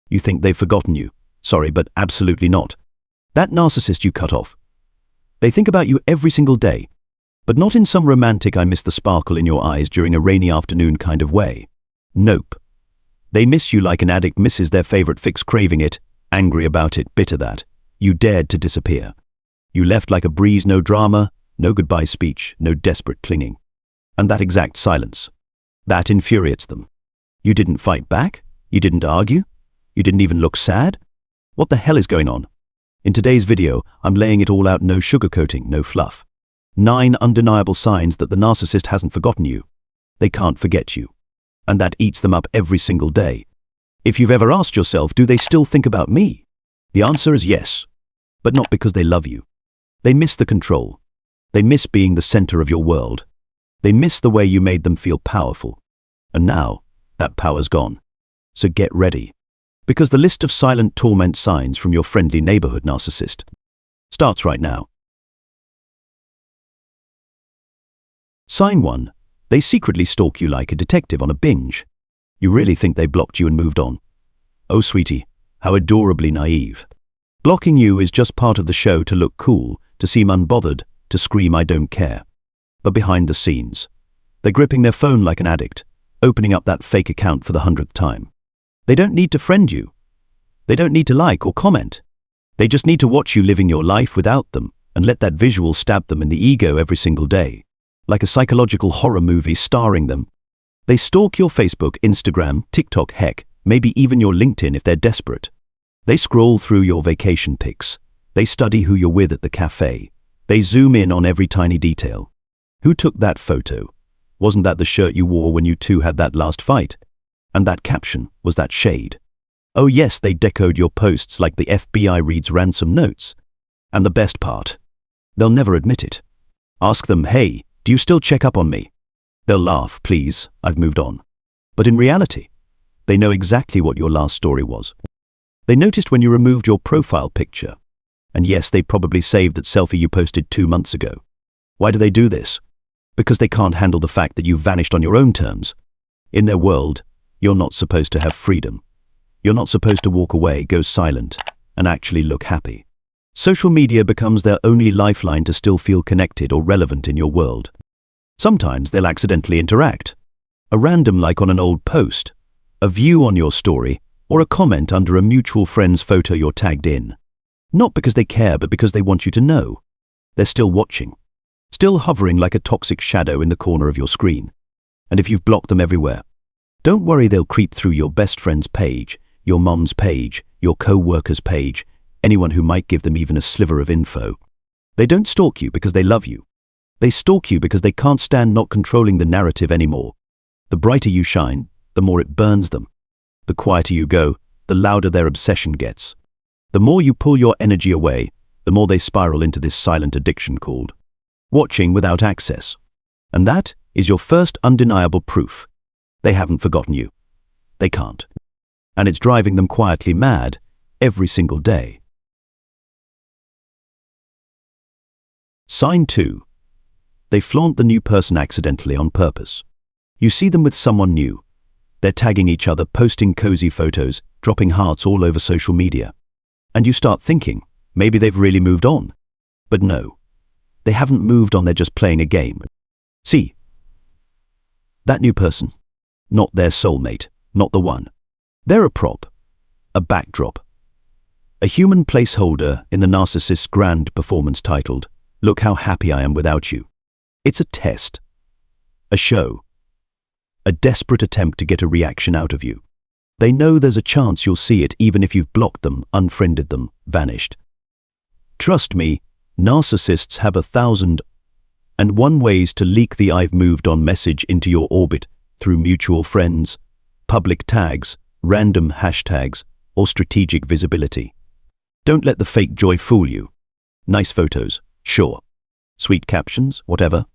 You think they've forgotten you. Sorry, but absolutely not. That narcissist you cut off. They think about you every single day, but not in some romantic I miss the sparkle in your eyes during a rainy afternoon kind of way. Nope. They miss you like an addict misses their favorite fix, craving it, angry about it, bitter that you dared to disappear. You left like a breeze, no drama, no goodbye speech, no desperate clinging. And that exact silence. That infuriates them. You didn't fight back? You didn't argue? You didn't even look sad? What the hell is going on? In today's video, I'm laying it all out, no sugarcoating, no fluff. 9 undeniable signs that the narcissist hasn't forgotten you. They can't forget you. And that eats them up every single day. If you've ever asked yourself, do they still think about me? The answer is yes. But not because they love you. They miss the control. They miss being the center of your world. They miss the way you made them feel powerful. And now, that power's gone. So get ready. Because the list of silent torment signs from your friendly neighborhood narcissist starts right now. Sign 1. They secretly stalk you like a detective on a binge. You really think they blocked you and moved on? Oh, sweetie, how adorably naive. Blocking you is just part of the show to look cool, to seem unbothered, to scream I don't care. But behind the scenes, they're gripping their phone like an addict, opening up that fake account for the 100th time. They don't need to friend you. They don't need to like or comment. They just need to watch you living your life without them and let that visual stab them in the ego every single day. Like a psychological horror movie starring them. They stalk your Facebook, Instagram, TikTok, heck, maybe even your LinkedIn if they're desperate. They scroll through your vacation pics. They study who you're with at the cafe. They zoom in on every tiny detail. Who took that photo? Wasn't that the shirt you wore when you two had that last fight? And that caption, was that shade? Oh yes, they decode your posts like the FBI reads ransom notes. And the best part, they'll never admit it. Ask them, hey, do you still check up on me? They'll laugh, please, I've moved on. But in reality, they know exactly what your last story was. They noticed when you removed your profile picture. And yes, they probably saved that selfie you posted 2 months ago. Why do they do this? Because they can't handle the fact that you've vanished on your own terms. In their world, you're not supposed to have freedom. You're not supposed to walk away, go silent, and actually look happy. Social media becomes their only lifeline to still feel connected or relevant in your world. Sometimes they'll accidentally interact. A random like on an old post, a view on your story, or a comment under a mutual friend's photo you're tagged in. Not because they care, but because they want you to know. They're still watching, still hovering like a toxic shadow in the corner of your screen. And if you've blocked them everywhere, don't worry, they'll creep through your best friend's page, your mom's page, your co-worker's page, anyone who might give them even a sliver of info. They don't stalk you because they love you. They stalk you because they can't stand not controlling the narrative anymore. The brighter you shine, the more it burns them. The quieter you go, the louder their obsession gets. The more you pull your energy away, the more they spiral into this silent addiction called watching without access. And that is your first undeniable proof. They haven't forgotten you. They can't. And it's driving them quietly mad every single day. Sign 2. They flaunt the new person accidentally on purpose. You see them with someone new. They're tagging each other, posting cozy photos, dropping hearts all over social media. And you start thinking, maybe they've really moved on. But no, they haven't moved on, they're just playing a game. See, that new person, not their soulmate, not the one. They're a prop, a backdrop, a human placeholder in the narcissist's grand performance titled, "Look how happy I am without you." It's a test, a show, a desperate attempt to get a reaction out of you. They know there's a chance you'll see it even if you've blocked them, unfriended them, vanished. Trust me, narcissists have 1,001 ways to leak the "I've moved on" message into your orbit through mutual friends, public tags, random hashtags, or strategic visibility. Don't let the fake joy fool you. Nice photos, sure. Sweet captions, whatever.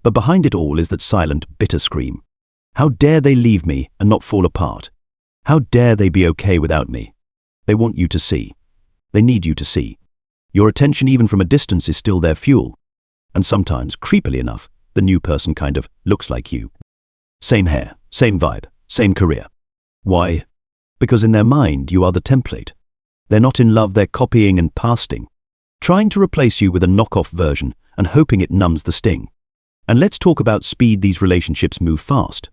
But behind it all is that silent, bitter scream. How dare they leave me and not fall apart? How dare they be okay without me? They want you to see. They need you to see. Your attention, even from a distance, is still their fuel. And sometimes, creepily enough, the new person kind of looks like you. Same hair, same vibe, same career. Why? Because in their mind, you are the template. They're not in love, they're copying and pasting, trying to replace you with a knockoff version and hoping it numbs the sting. And let's talk about speed these relationships move fast.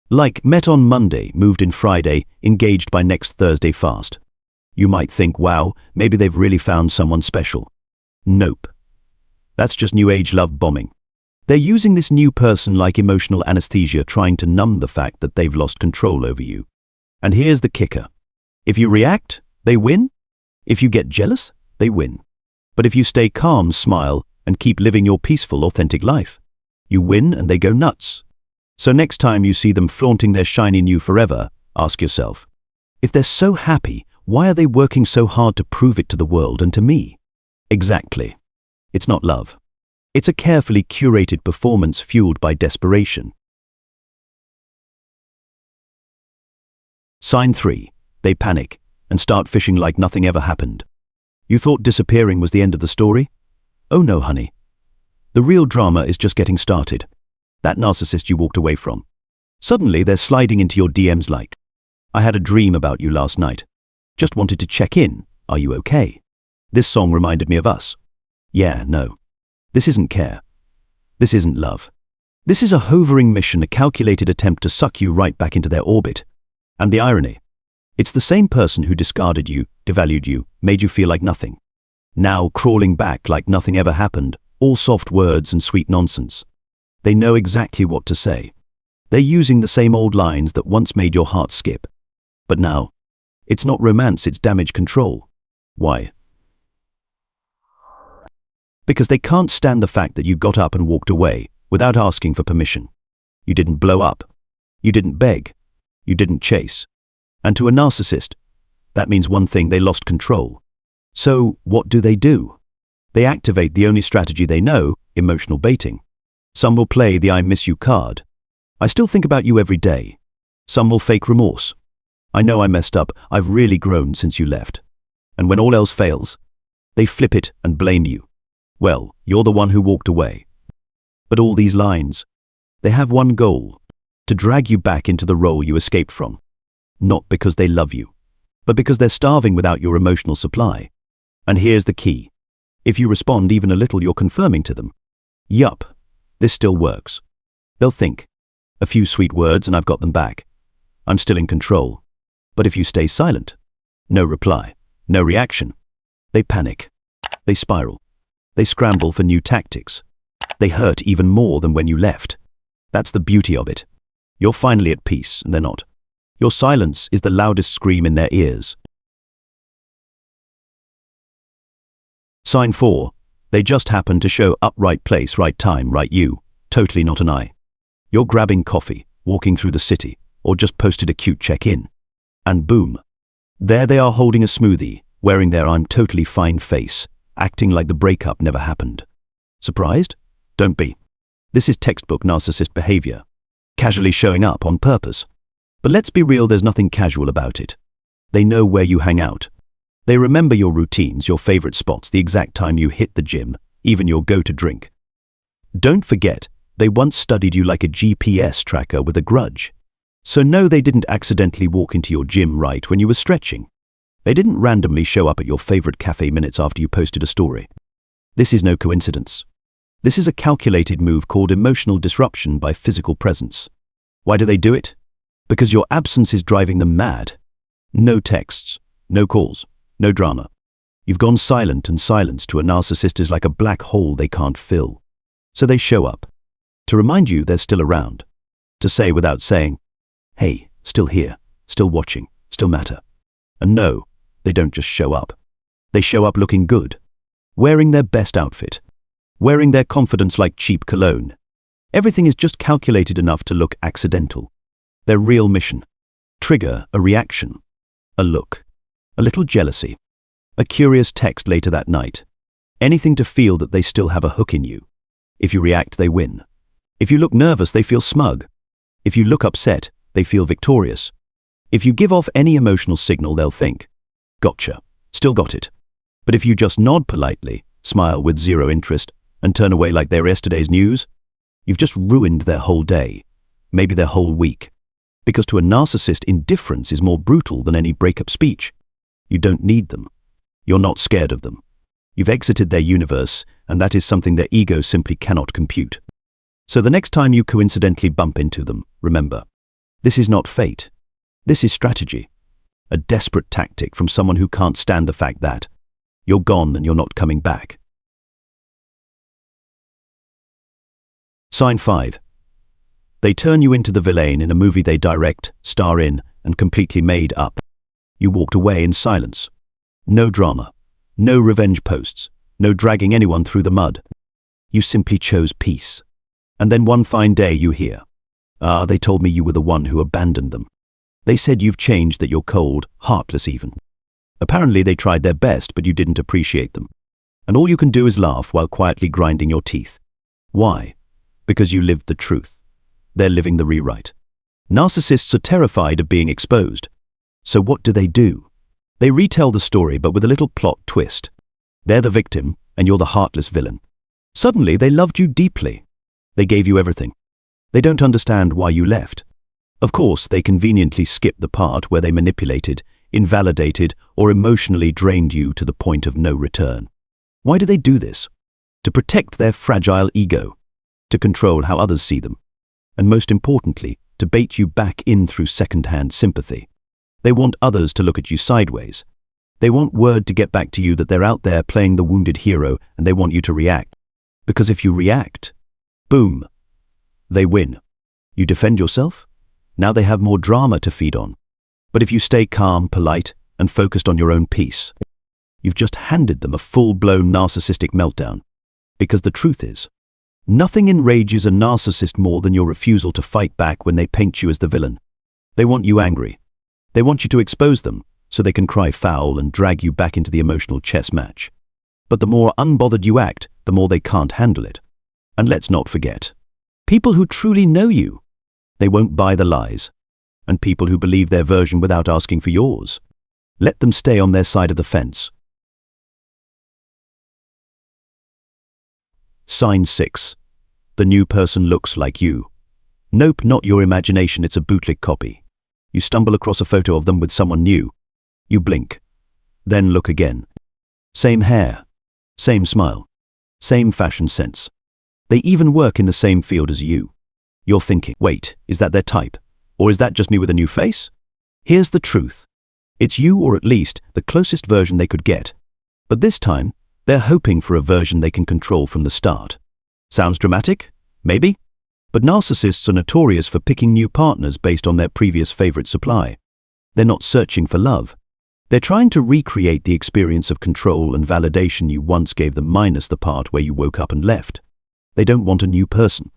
Like met on Monday, moved in Friday, engaged by next Thursday fast. You might think, wow, maybe they've really found someone special. Nope. That's just new age love bombing. They're using this new person like emotional anesthesia, trying to numb the fact that they've lost control over you. And here's the kicker. If you react, they win. If you get jealous, they win. But if you stay calm, smile, and keep living your peaceful, authentic life, you win and they go nuts. So next time you see them flaunting their shiny new forever, ask yourself, if they're so happy, why are they working so hard to prove it to the world and to me? Exactly. It's not love. It's a carefully curated performance fueled by desperation. Sign 3. They panic and start fishing like nothing ever happened. You thought disappearing was the end of the story? Oh no, honey. The real drama is just getting started. That narcissist you walked away from. Suddenly they're sliding into your DMs like, I had a dream about you last night. Just wanted to check in. Are you okay? This song reminded me of us. Yeah, no. This isn't care. This isn't love. This is a hovering mission, a calculated attempt to suck you right back into their orbit. And the irony, it's the same person who discarded you, devalued you, made you feel like nothing. Now crawling back like nothing ever happened, all soft words and sweet nonsense. They know exactly what to say. They're using the same old lines that once made your heart skip. But now, it's not romance, it's damage control. Why? Because they can't stand the fact that you got up and walked away without asking for permission. You didn't blow up. You didn't beg. You didn't chase. And to a narcissist, that means one thing: they lost control. So what do? They activate the only strategy they know, emotional baiting. Some will play the I miss you card. I still think about you every day. Some will fake remorse. I know I messed up, I've really grown since you left. And when all else fails, they flip it and blame you. Well, you're the one who walked away. But all these lines, they have one goal: to drag you back into the role you escaped from. Not because they love you, but because they're starving without your emotional supply. And here's the key. If you respond even a little, you're confirming to them, yup, this still works. They'll think, a few sweet words and I've got them back. I'm still in control. But if you stay silent, no reply, no reaction, they panic. They spiral. They scramble for new tactics. They hurt even more than when you left. That's the beauty of it. You're finally at peace, and they're not. Your silence is the loudest scream in their ears. Sign 4. They just happen to show up, right place, right time, right you. Totally not an I. You're grabbing coffee, walking through the city, or just posted a cute check-in. And boom. There they are holding a smoothie, wearing their I'm totally fine face, acting like the breakup never happened. Surprised? Don't be. This is textbook narcissist behavior. Casually showing up on purpose. But let's be real, there's nothing casual about it. They know where you hang out. They remember your routines, your favorite spots, the exact time you hit the gym, even your go-to drink. Don't forget, they once studied you like a GPS tracker with a grudge. So no, they didn't accidentally walk into your gym right when you were stretching. They didn't randomly show up at your favorite cafe minutes after you posted a story. This is no coincidence. This is a calculated move called emotional disruption by physical presence. Why do they do it? Because your absence is driving them mad. No texts, no calls, no drama. You've gone silent, and silence to a narcissist is like a black hole they can't fill. So they show up. To remind you they're still around. To say without saying, hey, still here, still watching, still matter. And no, they don't just show up. They show up looking good. Wearing their best outfit. Wearing their confidence like cheap cologne. Everything is just calculated enough to look accidental. Their real mission. Trigger a reaction. A look. A little jealousy. A curious text later that night. Anything to feel that they still have a hook in you. If you react, they win. If you look nervous, they feel smug. If you look upset, they feel victorious. If you give off any emotional signal, they'll think, gotcha, still got it. But if you just nod politely, smile with zero interest, and turn away like they're yesterday's news, you've just ruined their whole day, maybe their whole week. Because to a narcissist, indifference is more brutal than any breakup speech. You don't need them. You're not scared of them. You've exited their universe, and that is something their ego simply cannot compute. So the next time you coincidentally bump into them, remember, this is not fate. This is strategy. A desperate tactic from someone who can't stand the fact that you're gone and you're not coming back. Sign 5. They turn you into the villain in a movie they direct, star in, and completely made up. You walked away in silence. No drama. No revenge posts. No dragging anyone through the mud. You simply chose peace. And then one fine day you hear, they told me you were the one who abandoned them. They said you've changed, that you're cold, heartless even. Apparently they tried their best, but you didn't appreciate them. And all you can do is laugh while quietly grinding your teeth. Why? Because you lived the truth. They're living the rewrite. Narcissists are terrified of being exposed. So what do? They retell the story, but with a little plot twist. They're the victim, and you're the heartless villain. Suddenly they loved you deeply. They gave you everything. They don't understand why you left. Of course, they conveniently skip the part where they manipulated, invalidated, or emotionally drained you to the point of no return. Why do they do this? To protect their fragile ego, to control how others see them, and most importantly, to bait you back in through second-hand sympathy. They want others to look at you sideways. They want word to get back to you that they're out there playing the wounded hero, and they want you to react. Because if you react, boom, they win. You defend yourself? Now they have more drama to feed on. But if you stay calm, polite, and focused on your own peace, you've just handed them a full-blown narcissistic meltdown. Because the truth is, nothing enrages a narcissist more than your refusal to fight back when they paint you as the villain. They want you angry. They want you to expose them, so they can cry foul and drag you back into the emotional chess match. But the more unbothered you act, the more they can't handle it. And let's not forget, people who truly know you, they won't buy the lies. And people who believe their version without asking for yours, let them stay on their side of the fence. Sign 6. The new person looks like you. Nope, not your imagination, it's a bootleg copy. You stumble across a photo of them with someone new. You blink. Then look again. Same hair. Same smile. Same fashion sense. They even work in the same field as you. You're thinking, wait, is that their type? Or is that just me with a new face? Here's the truth. It's you, or at least the closest version they could get. But this time, they're hoping for a version they can control from the start. Sounds dramatic? Maybe. But narcissists are notorious for picking new partners based on their previous favorite supply. They're not searching for love. They're trying to recreate the experience of control and validation you once gave them, minus the part where you woke up and left. They don't want a new person.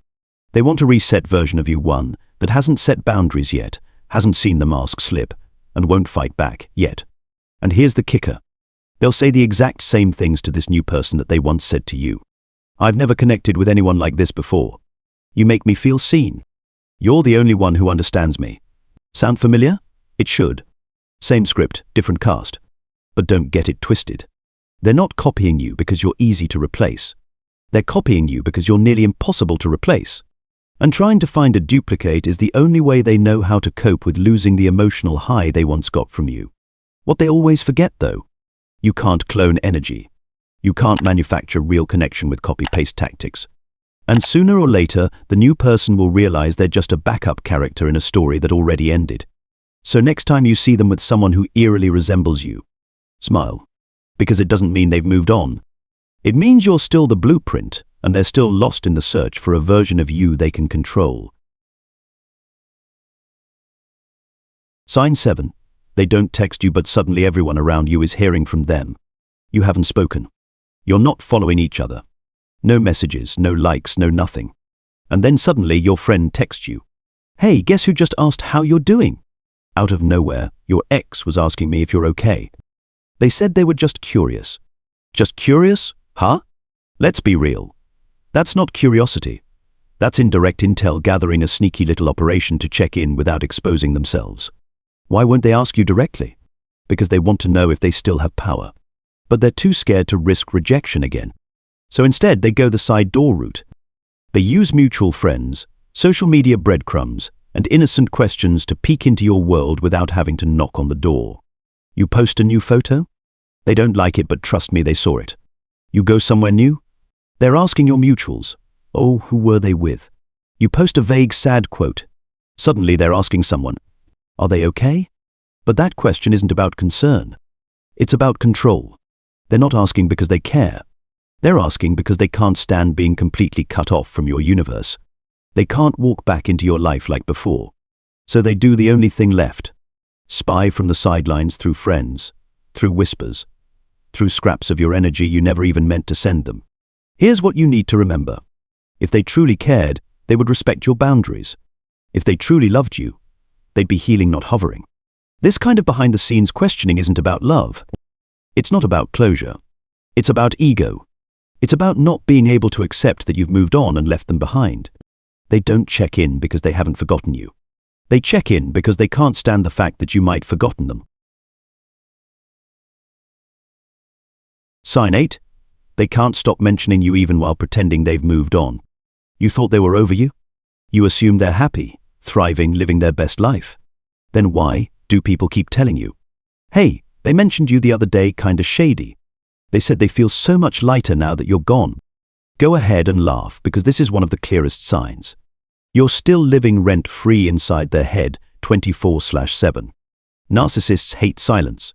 They want a reset version of you, one that hasn't set boundaries yet, hasn't seen the mask slip, and won't fight back yet. And here's the kicker. They'll say the exact same things to this new person that they once said to you. I've never connected with anyone like this before. You make me feel seen. You're the only one who understands me. Sound familiar? It should. Same script, different cast. But don't get it twisted. They're not copying you because you're easy to replace. They're copying you because you're nearly impossible to replace. And trying to find a duplicate is the only way they know how to cope with losing the emotional high they once got from you. What they always forget, though, you can't clone energy. You can't manufacture real connection with copy-paste tactics. And sooner or later, the new person will realize they're just a backup character in a story that already ended. So next time you see them with someone who eerily resembles you, smile. Because it doesn't mean they've moved on. It means you're still the blueprint, and they're still lost in the search for a version of you they can control. Sign 7. They don't text you, but suddenly everyone around you is hearing from them. You haven't spoken. You're not following each other. No messages, no likes, no nothing. And then suddenly your friend texts you. Hey, guess who just asked how you're doing? Out of nowhere, your ex was asking me if you're okay. They said they were just curious. Just curious? Huh? Let's be real. That's not curiosity. That's indirect intel gathering, a sneaky little operation to check in without exposing themselves. Why won't they ask you directly? Because they want to know if they still have power. But they're too scared to risk rejection again. So instead, they go the side door route. They use mutual friends, social media breadcrumbs, and innocent questions to peek into your world without having to knock on the door. You post a new photo? They don't like it, but trust me, they saw it. You go somewhere new? They're asking your mutuals. Oh, who were they with? You post a vague, sad quote. Suddenly they're asking someone, are they okay? But that question isn't about concern. It's about control. They're not asking because they care. They're asking because they can't stand being completely cut off from your universe. They can't walk back into your life like before. So they do the only thing left. Spy from the sidelines through friends, through whispers, through scraps of your energy you never even meant to send them. Here's what you need to remember. If they truly cared, they would respect your boundaries. If they truly loved you, they'd be healing, not hovering. This kind of behind-the-scenes questioning isn't about love. It's not about closure. It's about ego. It's about not being able to accept that you've moved on and left them behind. They don't check in because they haven't forgotten you. They check in because they can't stand the fact that you might have forgotten them. Sign 8. They can't stop mentioning you even while pretending they've moved on. You thought they were over you? You assume they're happy, thriving, living their best life. Then why do people keep telling you, hey, they mentioned you the other day, kinda shady. They said they feel so much lighter now that you're gone. Go ahead and laugh, because this is one of the clearest signs. You're still living rent-free inside their head 24/7. Narcissists hate silence.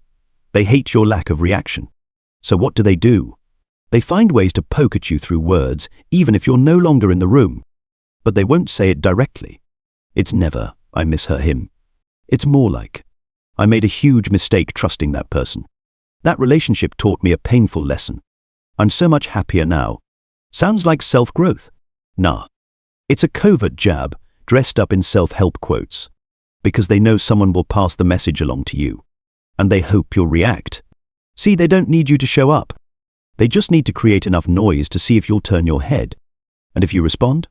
They hate your lack of reaction. So what do? They find ways to poke at you through words, even if you're no longer in the room. But they won't say it directly. It's never, I miss her, him. It's more like, I made a huge mistake trusting that person. That relationship taught me a painful lesson. I'm so much happier now. Sounds like self-growth. Nah. It's a covert jab, dressed up in self-help quotes. Because they know someone will pass the message along to you. And they hope you'll react. See, they don't need you to show up. They just need to create enough noise to see if you'll turn your head. And if you respond,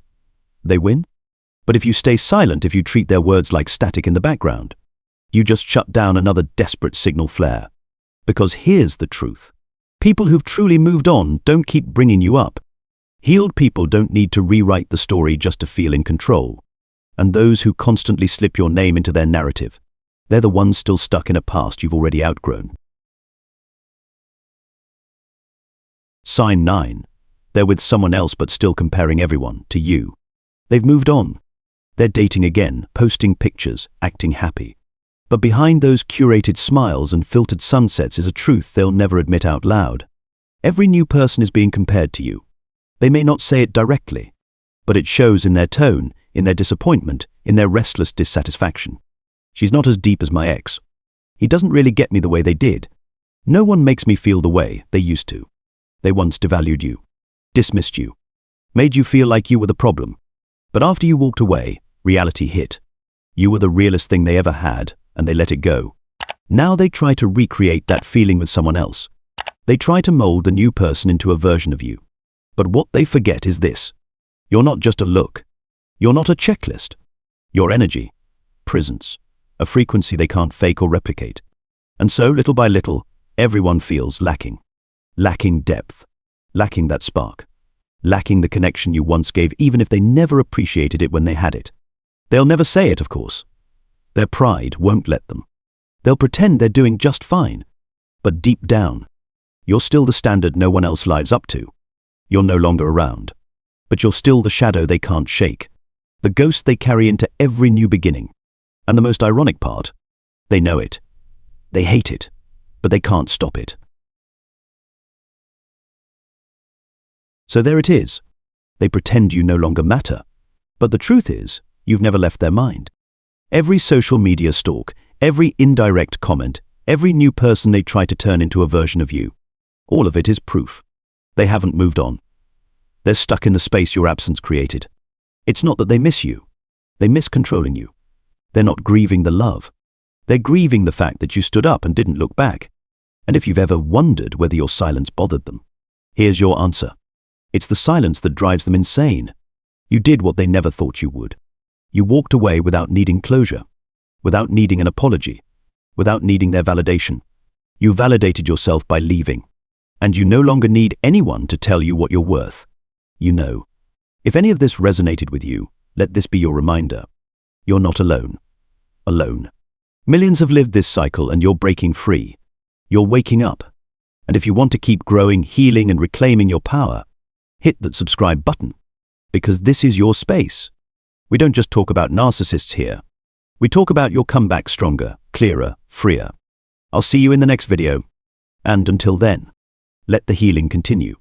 they win. But if you stay silent, if you treat their words like static in the background, you just shut down another desperate signal flare. Because here's the truth. People who've truly moved on don't keep bringing you up. Healed people don't need to rewrite the story just to feel in control. And those who constantly slip your name into their narrative, they're the ones still stuck in a past you've already outgrown. Sign 9. They're with someone else but still comparing everyone to you. They've moved on. They're dating again, posting pictures, acting happy. But behind those curated smiles and filtered sunsets is a truth they'll never admit out loud. Every new person is being compared to you. They may not say it directly, but it shows in their tone, in their disappointment, in their restless dissatisfaction. She's not as deep as my ex. He doesn't really get me the way they did. No one makes me feel the way they used to. They once devalued you, dismissed you, made you feel like you were the problem. But after you walked away, reality hit. You were the realest thing they ever had, and they let it go. Now they try to recreate that feeling with someone else. They try to mold the new person into a version of you. But what they forget is this. You're not just a look. You're not a checklist. You're energy, presence, a frequency they can't fake or replicate. And so, little by little, everyone feels lacking. Lacking depth. Lacking that spark. Lacking the connection you once gave, even if they never appreciated it when they had it. They'll never say it, of course. Their pride won't let them. They'll pretend they're doing just fine. But deep down, you're still the standard no one else lives up to. You're no longer around. But you're still the shadow they can't shake. The ghost they carry into every new beginning. And the most ironic part, they know it. They hate it. But they can't stop it. So there it is. They pretend you no longer matter. But the truth is, you've never left their mind. Every social media stalk, every indirect comment, every new person they try to turn into a version of you, all of it is proof. They haven't moved on. They're stuck in the space your absence created. It's not that they miss you. They miss controlling you. They're not grieving the love. They're grieving the fact that you stood up and didn't look back. And if you've ever wondered whether your silence bothered them, here's your answer. It's the silence that drives them insane. You did what they never thought you would. You walked away without needing closure, without needing an apology, without needing their validation. You validated yourself by leaving. And you no longer need anyone to tell you what you're worth. You know. If any of this resonated with you, let this be your reminder. You're not alone. Alone. Millions have lived this cycle and you're breaking free. You're waking up. And if you want to keep growing, healing, and reclaiming your power, hit that subscribe button. Because this is your space. We don't just talk about narcissists here. We talk about your comeback stronger, clearer, freer. I'll see you in the next video. And until then, let the healing continue.